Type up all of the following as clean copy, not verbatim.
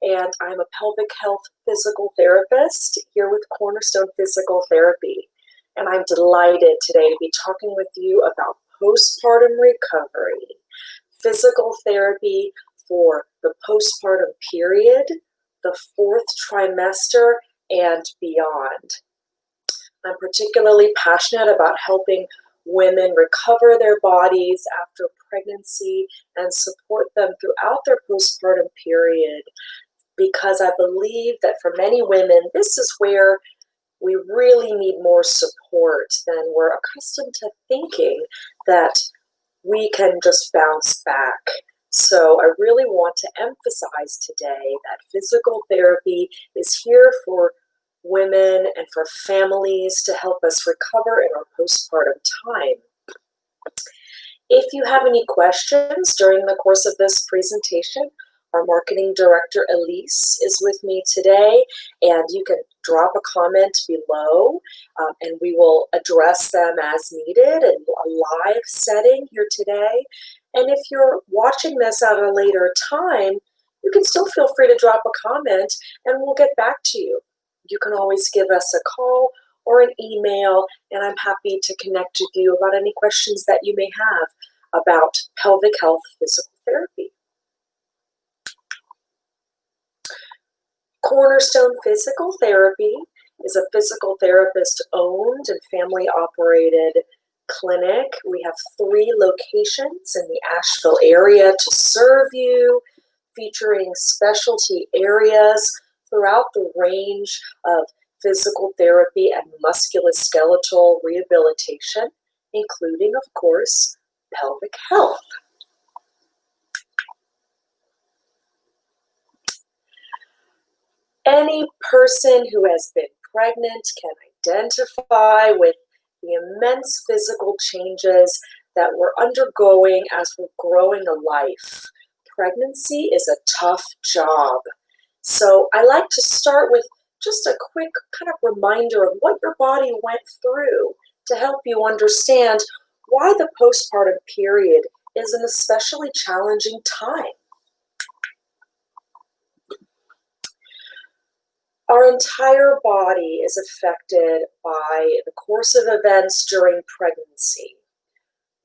and I'm a pelvic health physical therapist here with Cornerstone Physical Therapy. And I'm delighted today to be talking with you about postpartum recovery, physical therapy for the postpartum period, the fourth trimester, and beyond. I'm particularly passionate about helping women recover their bodies after pregnancy and support them throughout their postpartum period, because I believe that for many women, this is where we really need more support than we're accustomed to thinking that we can just bounce back. So I really want to emphasize today that physical therapy is here for women and for families to help us recover in our postpartum time. If you have any questions during the course of this presentation, our marketing director Elise is with me today, and you can drop a comment below and we will address them as needed in a live setting here today. And if you're watching this at a later time, you can still feel free to drop a comment and we'll get back to you. You can always give us a call or an email, and I'm happy to connect with you about any questions that you may have about pelvic health physical therapy. Cornerstone Physical Therapy is a physical therapist-owned and family-operated clinic. We have 3 locations in the Asheville area to serve you, featuring specialty areas throughout the range of physical therapy and musculoskeletal rehabilitation, including, of course, pelvic health. Any person who has been pregnant can identify with the immense physical changes that we're undergoing as we're growing a life. Pregnancy is a tough job. So I like to start with just a quick kind of reminder of what your body went through to help you understand why the postpartum period is an especially challenging time. Our entire body is affected by the course of events during pregnancy.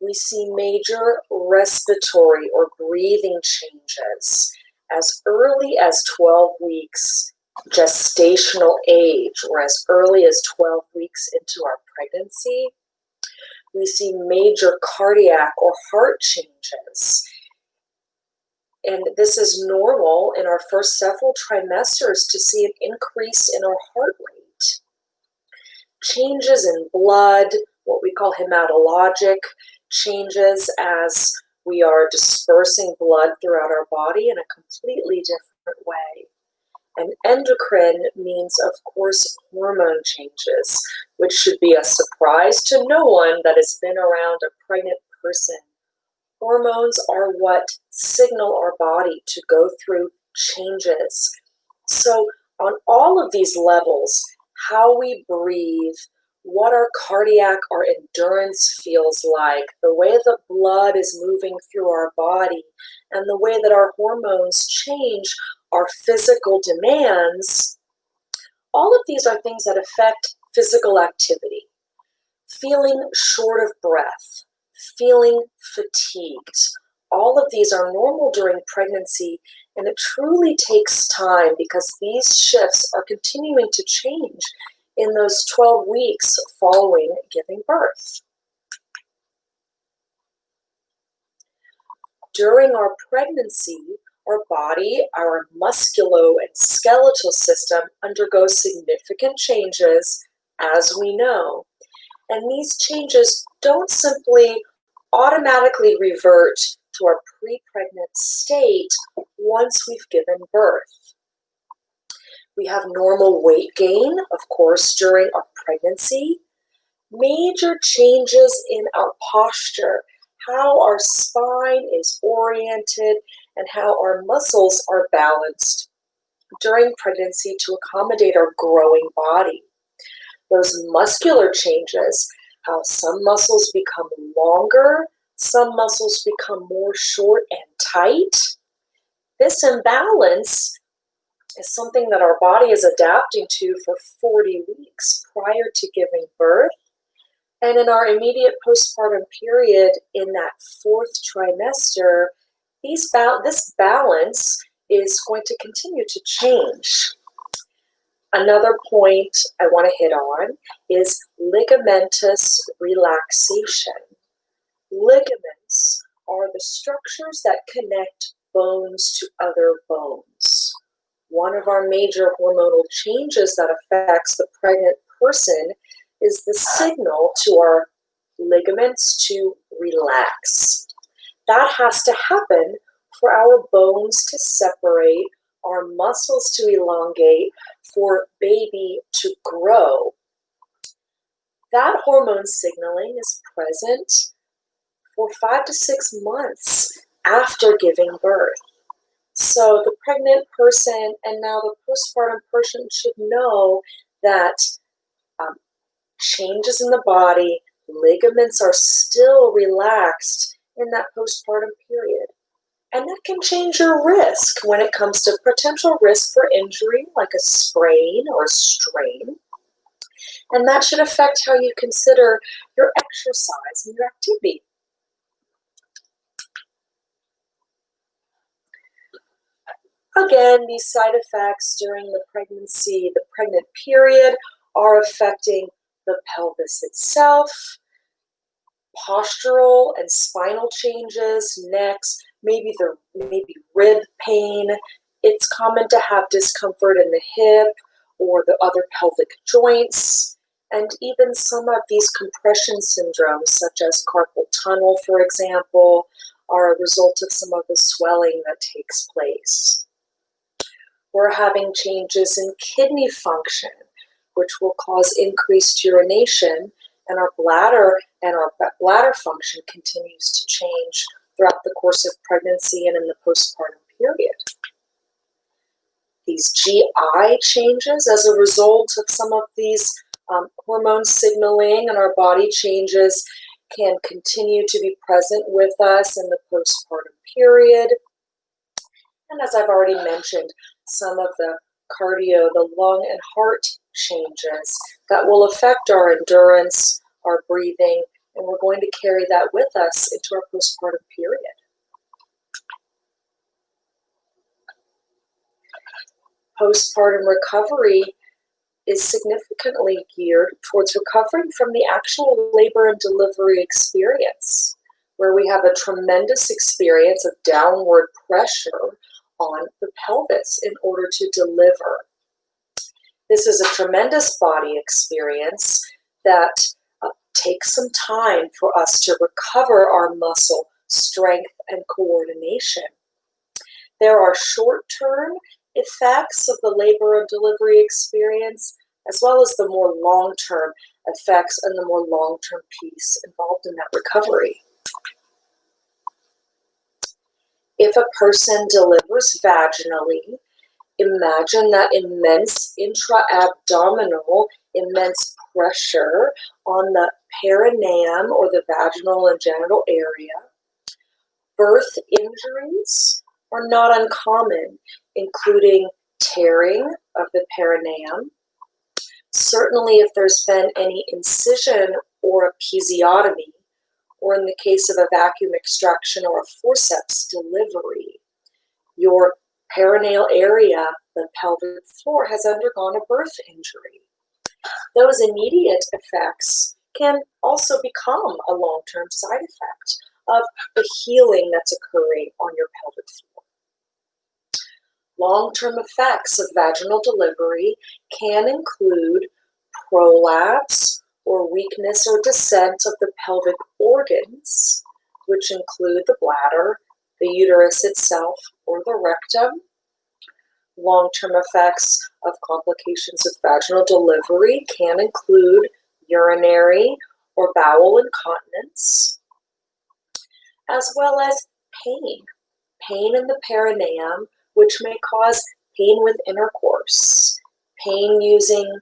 We see major respiratory or breathing changes as early as 12 weeks gestational age, or as early as 12 weeks into our pregnancy. We see major cardiac or heart changes. And this is normal in our first several trimesters to see an increase in our heart rate. Changes in blood, what we call hematologic changes, as we are dispersing blood throughout our body in a completely different way. And endocrine means, of course, hormone changes, which should be a surprise to no one that has been around a pregnant person. Hormones are what signal our body to go through changes. So on all of these levels, how we breathe, what our cardiac, our endurance feels like, the way the blood is moving through our body, and the way that our hormones change our physical demands, all of these are things that affect physical activity. Feeling short of breath, feeling fatigued, all of these are normal during pregnancy, and it truly takes time because these shifts are continuing to change in those 12 weeks following giving birth. During our pregnancy, our body, our musculo and skeletal system undergoes significant changes, as we know. And these changes don't simply automatically revert to our pre-pregnant state once we've given birth. We have normal weight gain, of course, during our pregnancy. Major changes in our posture, how our spine is oriented, and how our muscles are balanced during pregnancy to accommodate our growing body. Those muscular changes, how some muscles become longer, some muscles become more short and tight. This imbalance is something that our body is adapting to for 40 weeks prior to giving birth. And in our immediate postpartum period, in that fourth trimester, this balance is going to continue to change. Another point I want to hit on is ligamentous relaxation. Ligaments are the structures that connect bones to other bones. One of our major hormonal changes that affects the pregnant person is the signal to our ligaments to relax. That has to happen for our bones to separate, our muscles to elongate, for baby to grow. That hormone signaling is present for 5 to 6 months after giving birth. So the pregnant person and now the postpartum person should know that changes in the body, ligaments are still relaxed in that postpartum period. And that can change your risk when it comes to potential risk for injury, like a sprain or a strain. And that should affect how you consider your exercise and your activity. Again, these side effects during the pregnancy, the pregnant period, are affecting the pelvis itself, postural and spinal changes, necks, maybe rib pain. It's common to have discomfort in the hip or the other pelvic joints, and even some of these compression syndromes, such as carpal tunnel, for example, are a result of some of the swelling that takes place. We're having changes in kidney function, which will cause increased urination, and our bladder function continues to change throughout the course of pregnancy and in the postpartum period. These GI changes as a result of some of these hormone signaling and our body changes can continue to be present with us in the postpartum period. And as I've already mentioned, some of the cardio, the lung and heart changes that will affect our endurance, our breathing, and we're going to carry that with us into our postpartum period. Postpartum recovery is significantly geared towards recovering from the actual labor and delivery experience, where we have a tremendous experience of downward pressure on the pelvis in order to deliver. This is a tremendous body experience that takes some time for us to recover our muscle strength and coordination. There are short-term effects of the labor and delivery experience, as well as the more long-term effects and the more long-term piece involved in that recovery. If a person delivers vaginally, imagine that immense intra-abdominal, immense pressure on the perineum or the vaginal and genital area. Birth injuries are not uncommon, including tearing of the perineum. Certainly if there's been any incision or episiotomy, or in the case of a vacuum extraction or a forceps delivery, your perineal area, the pelvic floor, has undergone a birth injury. Those immediate effects can also become a long-term side effect of the healing that's occurring on your pelvic floor. Long-term effects of vaginal delivery can include prolapse or weakness or descent of the pelvic organs, which include the bladder, the uterus itself, or the rectum. Long-term effects of complications of vaginal delivery can include urinary or bowel incontinence, as well as pain in the perineum, which may cause pain with intercourse, pain using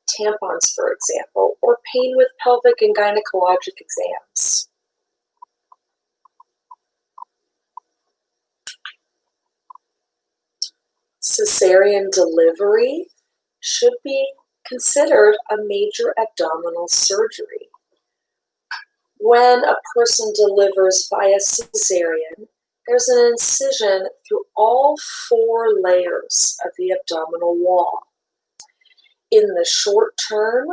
tampons, for example, or pain with pelvic and gynecologic exams. Cesarean delivery should be considered a major abdominal surgery. When a person delivers via cesarean, there's an incision through all 4 layers of the abdominal wall. In the short term,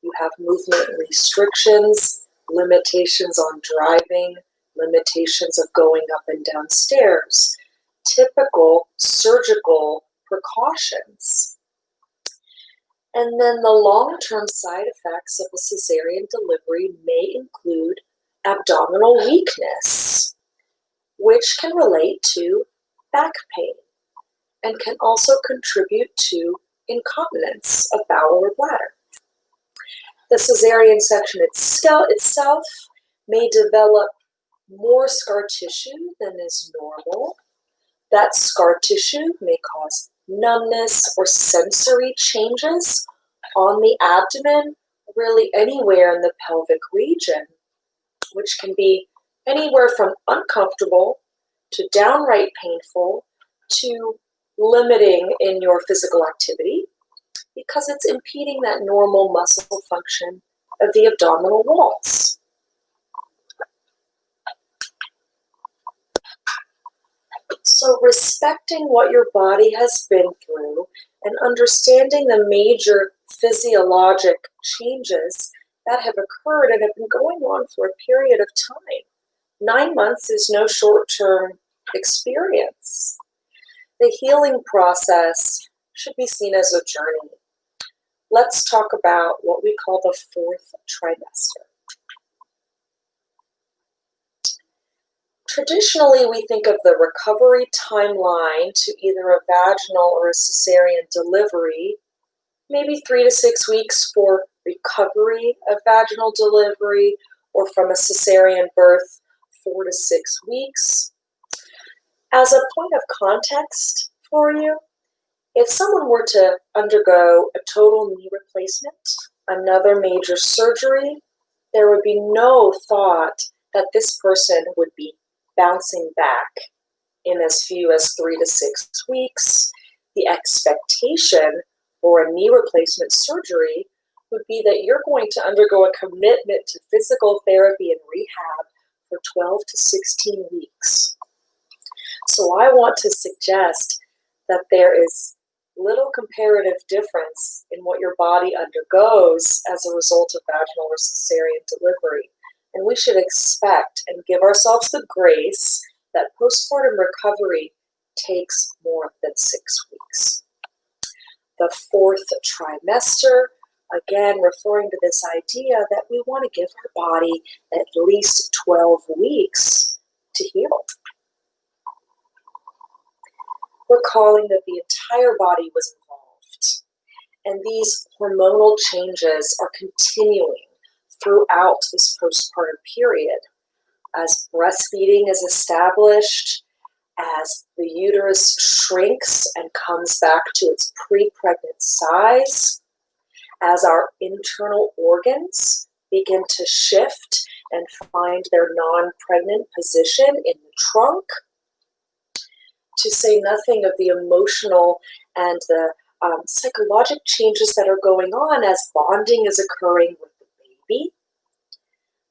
you have movement restrictions, limitations on driving, limitations of going up and down stairs, typical surgical precautions. And then the long-term side effects of a cesarean delivery may include abdominal weakness, which can relate to back pain and can also contribute to incontinence of bowel or bladder. The cesarean section itself may develop more scar tissue than is normal. That scar tissue may cause numbness or sensory changes on the abdomen, really anywhere in the pelvic region, which can be anywhere from uncomfortable to downright painful to limiting in your physical activity because it's impeding that normal muscle function of the abdominal walls. So respecting what your body has been through and understanding the major physiologic changes that have occurred and have been going on for a period of time. 9 months is no short-term experience. The healing process should be seen as a journey. Let's talk about what we call the 4th trimester. Traditionally, we think of the recovery timeline to either a vaginal or a cesarean delivery, maybe 3 to 6 weeks for recovery of vaginal delivery, or from a cesarean birth, 4 to 6 weeks. As a point of context for you, if someone were to undergo a total knee replacement, another major surgery, there would be no thought that this person would be bouncing back in as few as 3 to 6 weeks. The expectation for a knee replacement surgery would be that you're going to undergo a commitment to physical therapy and rehab for 12 to 16 weeks. So I want to suggest that there is little comparative difference in what your body undergoes as a result of vaginal or cesarean delivery. And we should expect and give ourselves the grace that postpartum recovery takes more than 6 weeks. The 4th trimester, again, referring to this idea that we want to give our body at least 12 weeks to heal. Recalling that the entire body was involved, and these hormonal changes are continuing throughout this postpartum period as breastfeeding is established, as the uterus shrinks and comes back to its pre-pregnant size, as our internal organs begin to shift and find their non-pregnant position in the trunk, to say nothing of the emotional and the psychologic changes that are going on as bonding is occurring with the baby.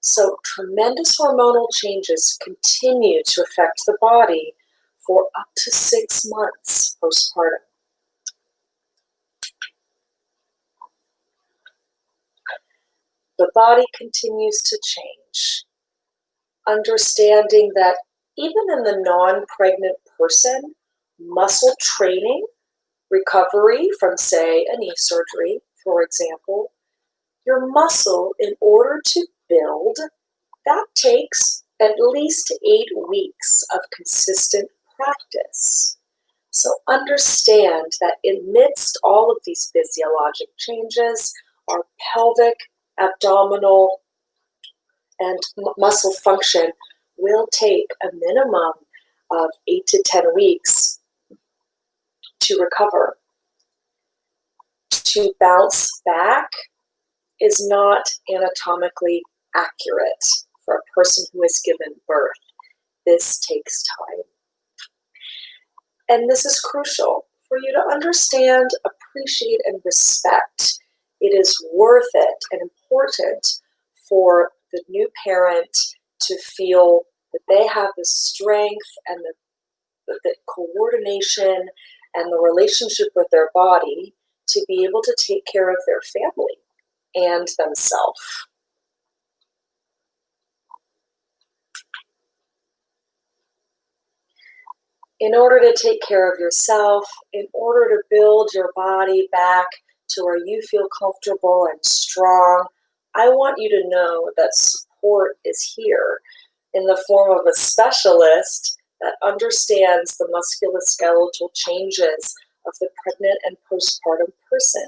So tremendous hormonal changes continue to affect the body for up to 6 months postpartum. The body continues to change. Understanding that even in the non-pregnant person, muscle training, recovery from, say, a knee surgery, for example, your muscle, in order to build, that takes at least 8 weeks of consistent practice. So understand that amidst all of these physiologic changes, our pelvic, abdominal, and muscle function will take a minimum of 8 to 10 weeks to recover. To bounce back is not anatomically accurate for a person who has given birth. This takes time. And this is crucial for you to understand, appreciate, and respect. It is worth it and important for the new parent to feel that they have the strength and the coordination and the relationship with their body to be able to take care of their family and themselves. In order to take care of yourself, in order to build your body back to where you feel comfortable and strong, I want you to know that support is here in the form of a specialist that understands the musculoskeletal changes of the pregnant and postpartum person.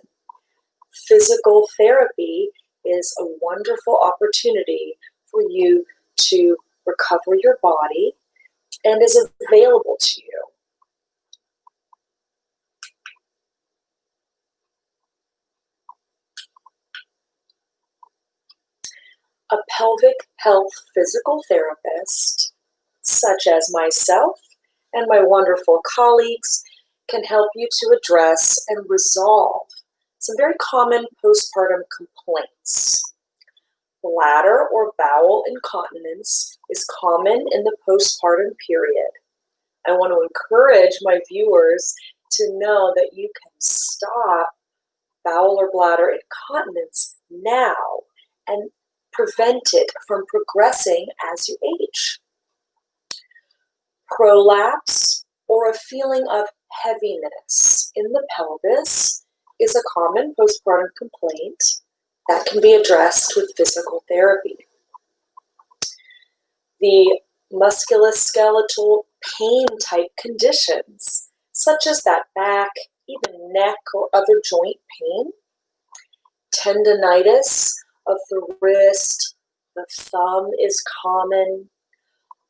Physical therapy is a wonderful opportunity for you to recover your body and is available to you. A pelvic health physical therapist, such as myself and my wonderful colleagues, can help you to address and resolve some very common postpartum complaints. Bladder or bowel incontinence is common in the postpartum period. I want to encourage my viewers to know that you can stop bowel or bladder incontinence now and prevent it from progressing as you age. Prolapse, or a feeling of heaviness in the pelvis, is a common postpartum complaint that can be addressed with physical therapy. The musculoskeletal pain type conditions, such as that back, even neck or other joint pain, tendinitis of the wrist, the thumb is common,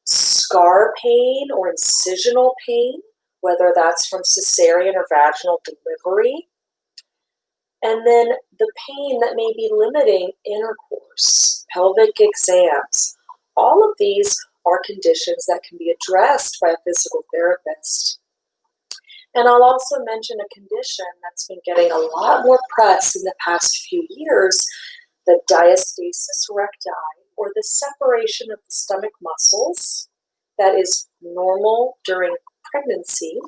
scar pain or incisional pain, whether that's from cesarean or vaginal delivery, and then the pain that may be limiting intercourse, pelvic exams. All of these are conditions that can be addressed by a physical therapist. And I'll also mention a condition that's been getting a lot more press in the past few years, the diastasis recti, or the separation of the stomach muscles that is normal during pregnancy,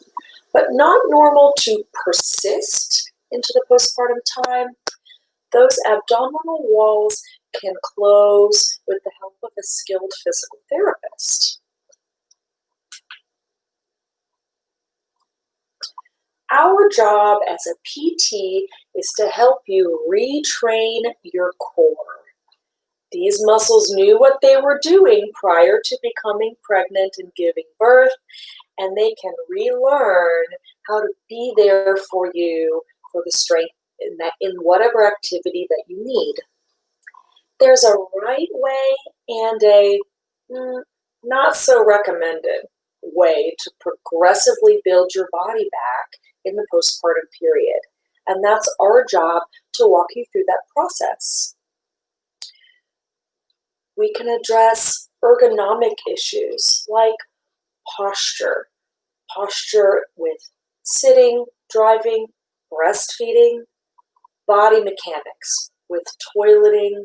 but not normal to persist into the postpartum time. Those abdominal walls can close with the help of a skilled physical therapist. Our job as a PT is to help you retrain your core. These muscles knew what they were doing prior to becoming pregnant and giving birth, and they can relearn how to be there for you for the strength in whatever activity that you need. There's a right way and a not so recommended way to progressively build your body back in the postpartum period. And that's our job to walk you through that process. We can address ergonomic issues like posture with sitting, driving, breastfeeding, body mechanics with toileting,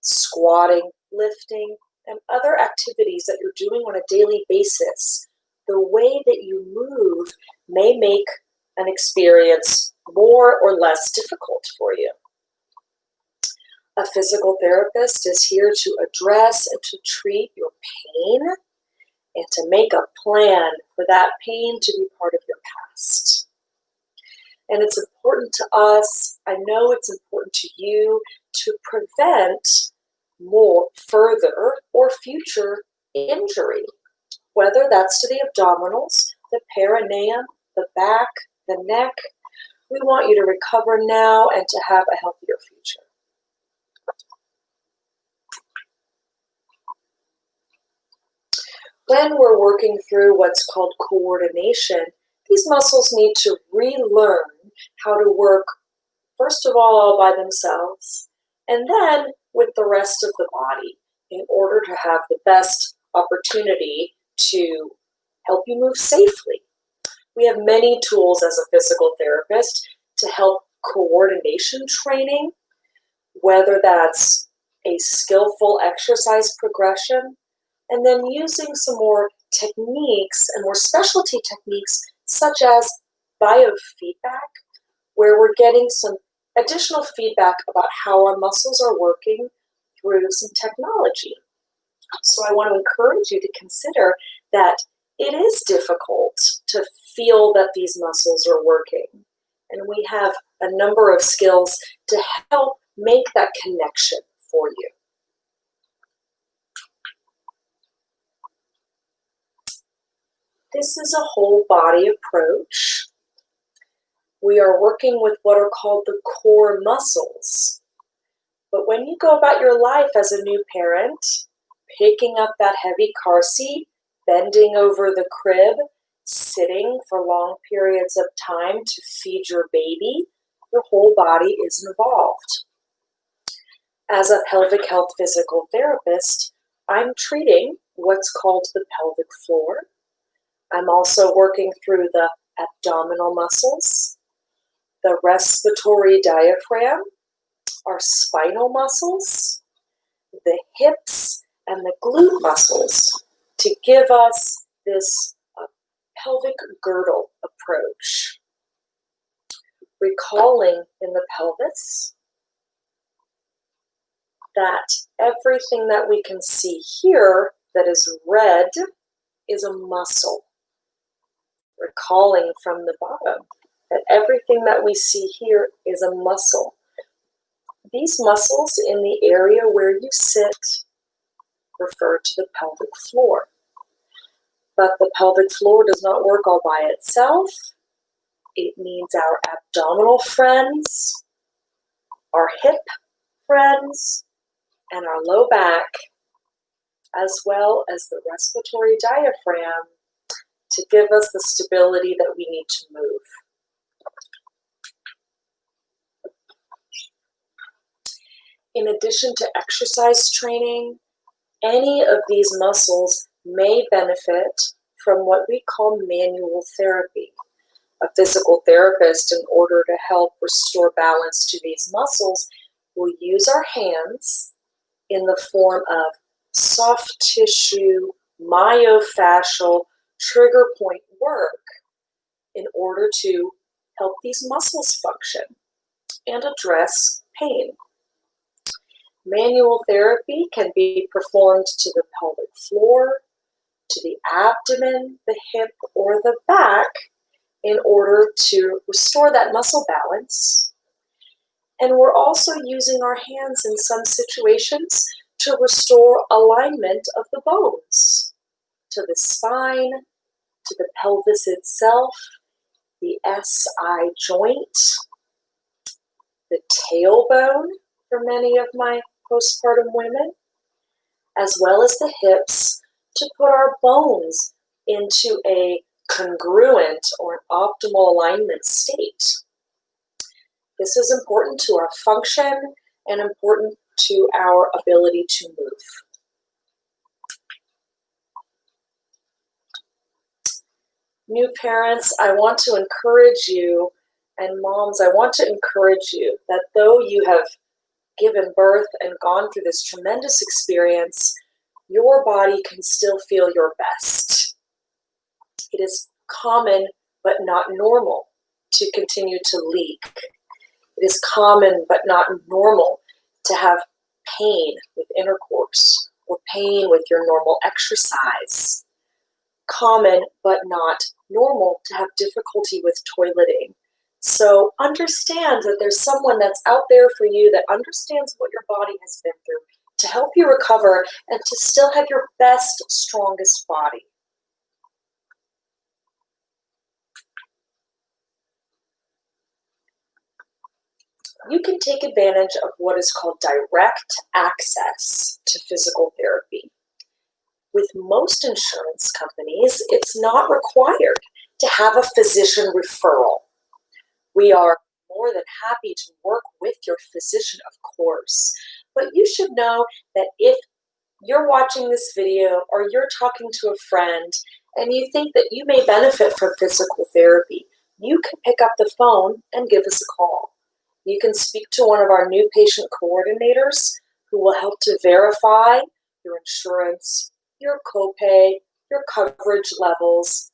squatting, lifting, and other activities that you're doing on a daily basis. The way that you move may make an experience more or less difficult for you. A physical therapist is here to address and to treat your pain and to make a plan for that pain to be part of your past. And it's important to us, I know it's important to you, to prevent more further or future injury, whether that's to the abdominals, the perineum, the back, the neck. We want you to recover now and to have a healthier future. When we're working through what's called coordination, these muscles need to relearn how to work, first of all by themselves, and then with the rest of the body in order to have the best opportunity to help you move safely. We have many tools as a physical therapist to help coordination training, whether that's a skillful exercise progression, and then using some more techniques and more specialty techniques such as biofeedback, where we're getting some additional feedback about how our muscles are working through some technology. So I want to encourage you to consider that it is difficult to feel that these muscles are working. And we have a number of skills to help make that connection for you. This is a whole body approach. We are working with what are called the core muscles. But when you go about your life as a new parent, picking up that heavy car seat, bending over the crib, sitting for long periods of time to feed your baby, your whole body is involved. As a pelvic health physical therapist, I'm treating what's called the pelvic floor. I'm also working through the abdominal muscles, the respiratory diaphragm, our spinal muscles, the hips, and the glute muscles to give us this pelvic girdle approach. Recalling in the pelvis that everything that we can see here that is red is a muscle. Recalling from the bottom that everything that we see here is a muscle. These muscles in the area where you sit refer to the pelvic floor. But the pelvic floor does not work all by itself. It needs our abdominal friends, our hip friends, and our low back, as well as the respiratory diaphragm to give us the stability that we need to move. In addition to exercise training, any of these muscles may benefit from what we call manual therapy. A physical therapist, in order to help restore balance to these muscles, will use our hands in the form of soft tissue, myofascial, trigger point work in order to help these muscles function and address pain. Manual therapy can be performed to the pelvic floor, to the abdomen, the hip, or the back in order to restore that muscle balance. And we're also using our hands in some situations to restore alignment of the bones, to the spine, to the pelvis itself, the SI joint, the tailbone for many of my postpartum women, as well as the hips, to put our bones into a congruent or an optimal alignment state. This is important to our function and important to our ability to move. New parents, I want to encourage you, and moms, I want to encourage you that though you have given birth and gone through this tremendous experience, your body can still feel your best. It is common but not normal to continue to leak. It is common but not normal to have pain with intercourse or pain with your normal exercise. Common but not normal to have difficulty with toileting. So understand that there's someone that's out there for you that understands what your body has been through to help you recover and to still have your best, strongest body. You can take advantage of what is called direct access to physical therapy. With most insurance companies, it's not required to have a physician referral. We are more than happy to work with your physician, of course, but you should know that if you're watching this video or you're talking to a friend and you think that you may benefit from physical therapy, you can pick up the phone and give us a call. You can speak to one of our new patient coordinators who will help to verify your insurance, your copay, your coverage levels,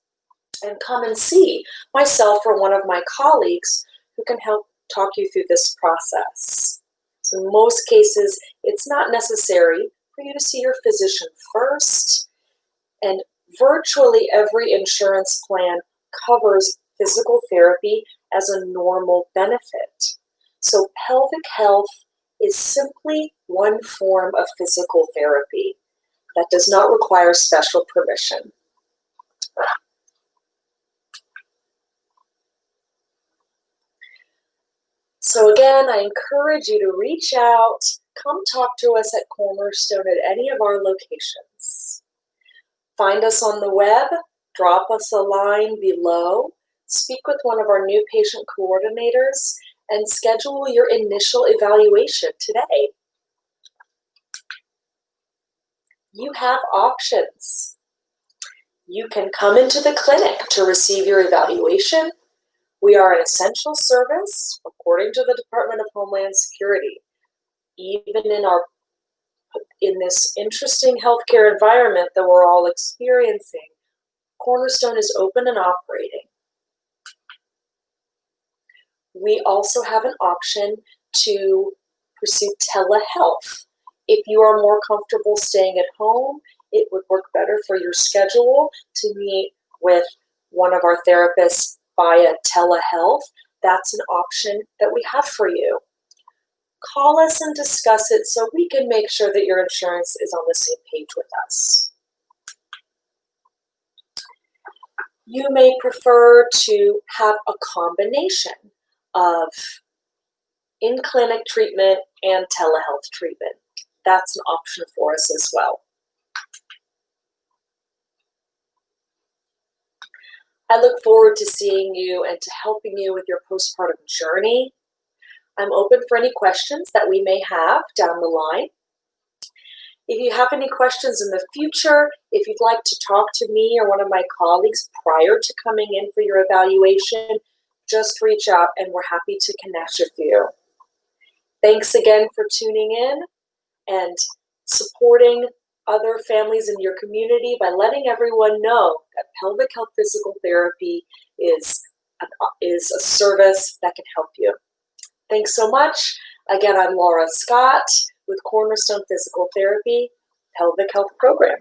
and come and see myself or one of my colleagues who can help talk you through this process. So in most cases, it's not necessary for you to see your physician first, and virtually every insurance plan covers physical therapy as a normal benefit. So pelvic health is simply one form of physical therapy that does not require special permission. So again, I encourage you to reach out, come talk to us at Cornerstone at any of our locations. Find us on the web, drop us a line below, speak with one of our new patient coordinators, and schedule your initial evaluation today. You have options. You can come into the clinic to receive your evaluation. We are an essential service according to the Department of Homeland Security. Even in this interesting healthcare environment that we're all experiencing, Cornerstone is open and operating. We also have an option to pursue telehealth. If you are more comfortable staying at home, it would work better for your schedule to meet with one of our therapists via telehealth. That's an option that we have for you. Call us and discuss it so we can make sure that your insurance is on the same page with us. You may prefer to have a combination of in-clinic treatment and telehealth treatment. That's an option for us as well. I look forward to seeing you and to helping you with your postpartum journey. I'm open for any questions that we may have down the line. If you have any questions in the future, if you'd like to talk to me or one of my colleagues prior to coming in for your evaluation, just reach out and we're happy to connect with you. Thanks again for tuning in and supporting other families in your community by letting everyone know that pelvic health physical therapy is a service that can help you. Thanks so much. Again, I'm Laura Scott with Cornerstone Physical Therapy Pelvic Health Program.